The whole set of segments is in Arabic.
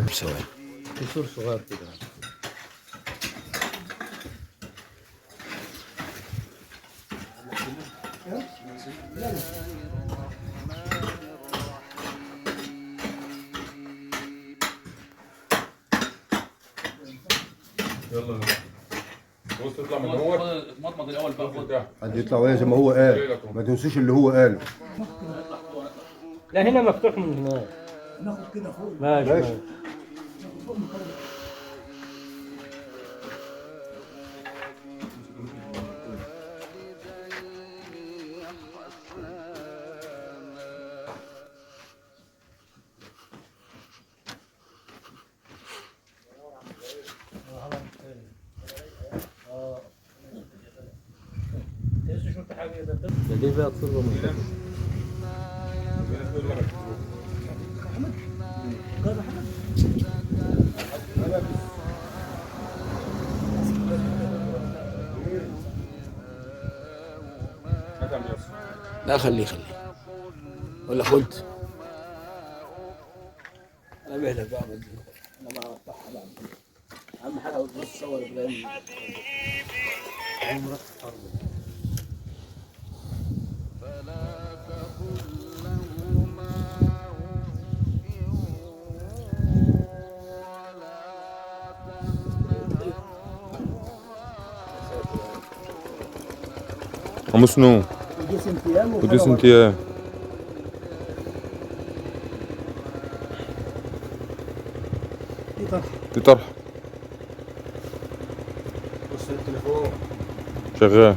ثواني. كسور صغير كده. يلا بص تطلع من هو اتمضمض الاول بقى خد حد يطلع وهي زي ما هو قال، ما تنسوش اللي هو قاله. لا هنا مفتوح من هناك. ناخد كده فوق. ماشي ماشي. ماشي. ده دي بقى تصير من لا خليه ولا خد. انا مهلك بقى انا ما افتحها بقى. اهم حاجه بص صور ابراهيم. عمرك حرب. مسنون ودي سنتيام ودي سنتيام. دي طرح. دي طرح بص التليفون شغال.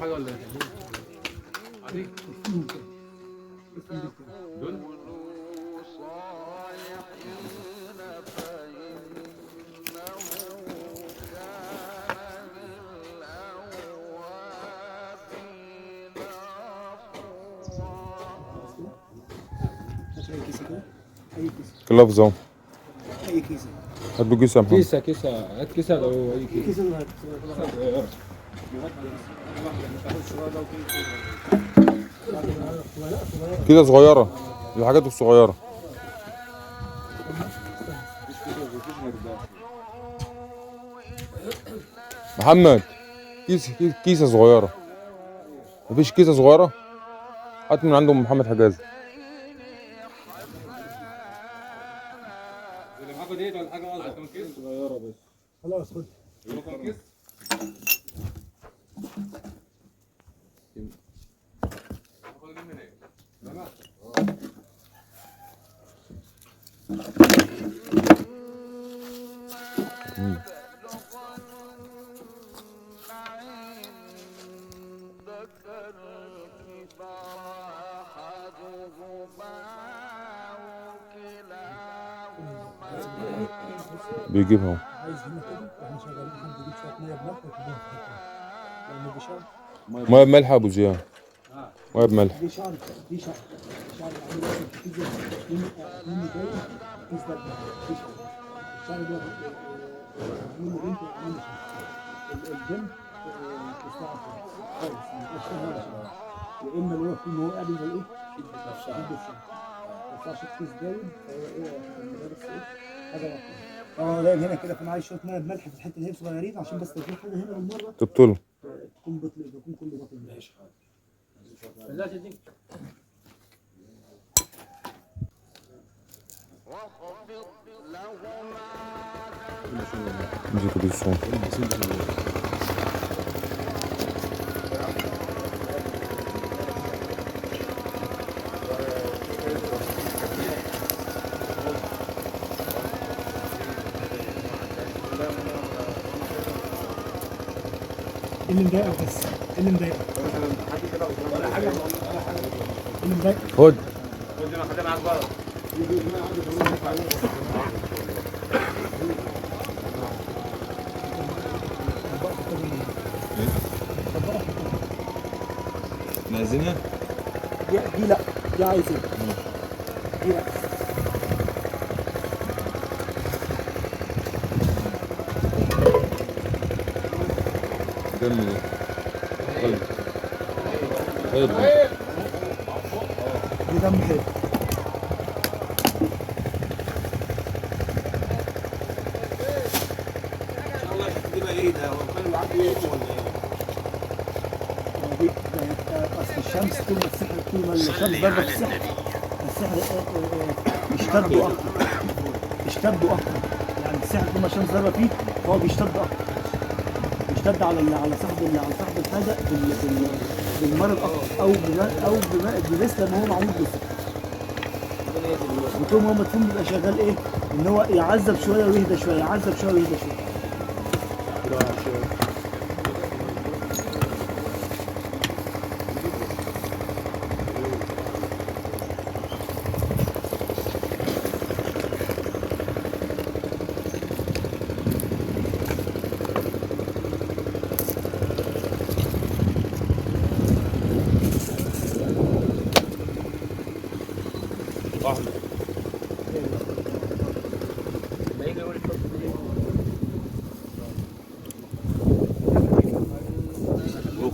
حاجه ولا عليك دول اي كيسه كده. اي كيسه. كلافز اهو. اي كيسه. هات له كيسه يا محمد. كيسه هات كيسه لو اي كيسه. كيسه صغيره. كيسه صغيره، الحاجات الصغيره. محمد كيسه صغيره. مفيش كيسه صغيره؟ هات من عند ام محمد حجازي. اللي معاكوا دي ولا حاجه اصغر من كيس صغيره بس. خلاص خد. يبقى كيس بيجيبها اهو. عايز هنا كده واحنا شغالين حد يجيب شويه ميه بملح ويحطها في حته. لان دي شعر. ميه بملح يا ابو زياد. ميه بملح. دي شعر. دي شعر. شعر عامل زي الكيس ده. مني جاي الكيس ده دي شعر. الشعر ده منه بنت وعامل شعر. الجنب اسمها خالص ما يبقاش فيها ولا شعر. يا اما اللي هو يكون هو قاعد زي ايه؟ شد الشعر. ما ينفعش الكيس دايب فهو ايه المدرس ايه؟ حاجه واحده. دايب هنا كده فانا عايز شويه ميه بملح في الحته اللي هي صغيرين عشان بس تجيب حاجه هنا بالمره تبطله. تكون بطل يكون كله بطل. ماشي لا تدي. امسك الصوت. اللي مضايقك بس، اللي مضايقك، اللي مضايقك. خد. نازلها؟ دي لا، دي عايز ايه؟ دي لا. دم ده. طيب. طيب. دي دم حلو. دي اصل الشمس طول ما السحر، طول ما الشمس ضربت في السحر، السحر اشتدوا اكتر، اشتدوا اكتر. يعني السحر طول ما الشمس ضربت فيه فهو بيشتد اكتر، بيشتد على صاحب الحاجه بالمرض اكتر، او بمثل ما هو معمول بالسحر. وطول ما هو مدفون بيبقى شغال ايه؟ ان هو يعذب شويه ويهدى شويه، يعذب شويه ويهدى شويه.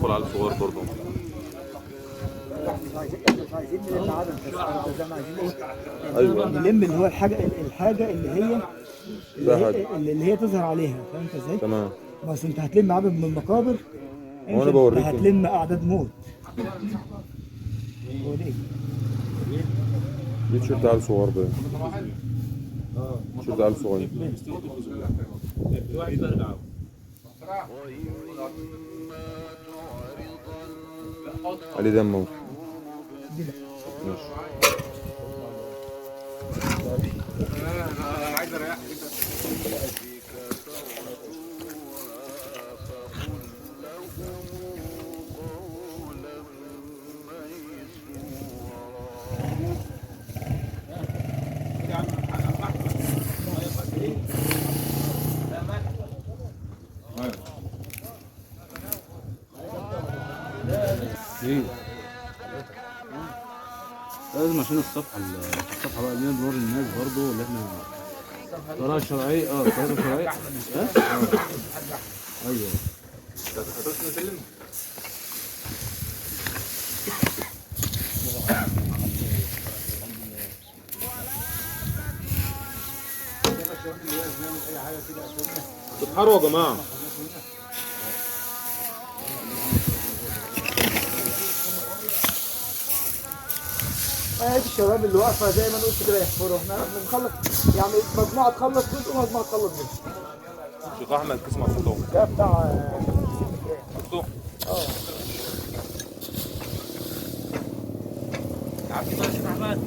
روح على الصغير برضه. مش عايزين نلم عدد بس، زي ما عايزين ايه؟ ايوه. نلم اللي هو الحاجه اللي هي تظهر عليها، فاهم انت ازاي؟ تمام. بس انت هتلم عدد من المقابر، وانا بوريك. هتلم اعداد موت. هو ده ايه؟ دي تيشيرت عيل صغير ده. تيشيرت عيل صغير. عليه دم اهو. دي لا. ماشي. عايز اريح لازم عشان الصفحة بقى دي نوري الناس برضو اللي احنا طريقة شرعية. طريقة شرعية. ايوه. تتحروا يا جماعة. الشباب اللي واقفه زي ما قلت كده يحفروا، احنا بنخلص يعني مجموعه تخلص جزء ومجموعه تخلص جزء. شيخ احمد تسمع صوتهم. ده بتاع صوتهم. عارفين يا شيخ احمد؟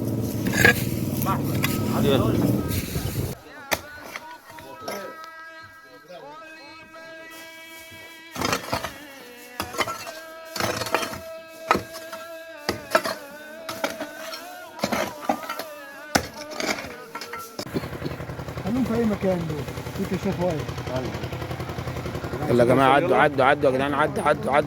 خليهم في اي مكان دول، في كشاف واقف. يلا يا جماعه عدوا يا جدعان، عدوا.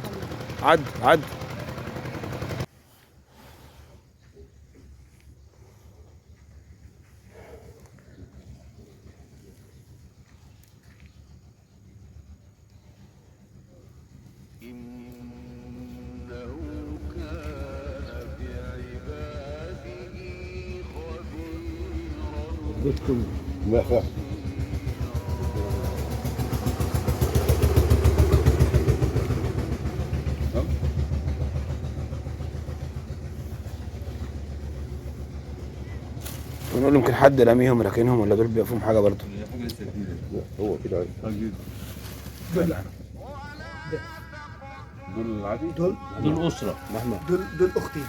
لا فاهم. ونقول يمكن حد راميهم راكنهم، ولا دول بيبقى فيهم حاجه برضه. حاجه لسه جديده. لا هو كده عادي. دول العادي. دول أسرة. دول اختين.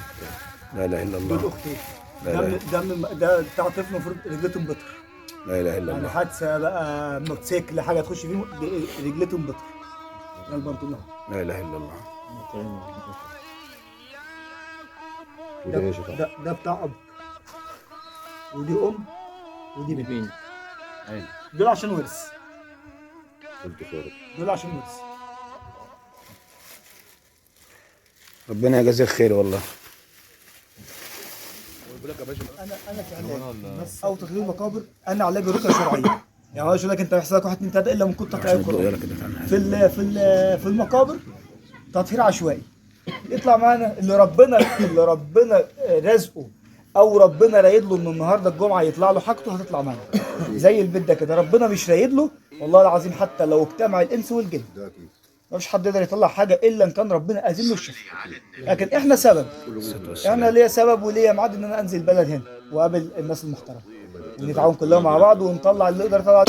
لا اله الا الله. دول اختين. لا لا. ده بتاع طفل المفروض رجلتهم بطر. لا اله الا يعني الله. حادثه بقى موتوسيكل حاجه تخش فيهم رجلتهم بطل من البنطلون. لا اله الا الله. ده بتاع اب، ودي ام، ودي بنت. عادي. دول عشان ورث، دول عشان ورث. ربنا يجازيك خير والله. انا في علاج او تطهير المقابر، انا علاج رقيه شرعيه. يعني هو يقول لك انت هيحصل لك 1 2 3 الا من كنت تقرا القران. يلا كده تعالى. في المقابر تطهير عشوائي. يطلع معانا اللي ربنا رزقه او ربنا رايد له ان النهارده الجمعه يطلع له حاجته هتطلع معانا. زي البيت ده كده ربنا مش رايد له والله العظيم، حتى لو اجتمع الانس والجن مفيش حد يقدر يطلع حاجه الا ان كان ربنا اذن له الشفاء. لكن احنا سبب، احنا ليا سبب وليا ميعاد ان انا انزل البلد هنا واقابل الناس المحترمه ونتعاون كلنا مع بعض ونطلع اللي يقدر يطلع.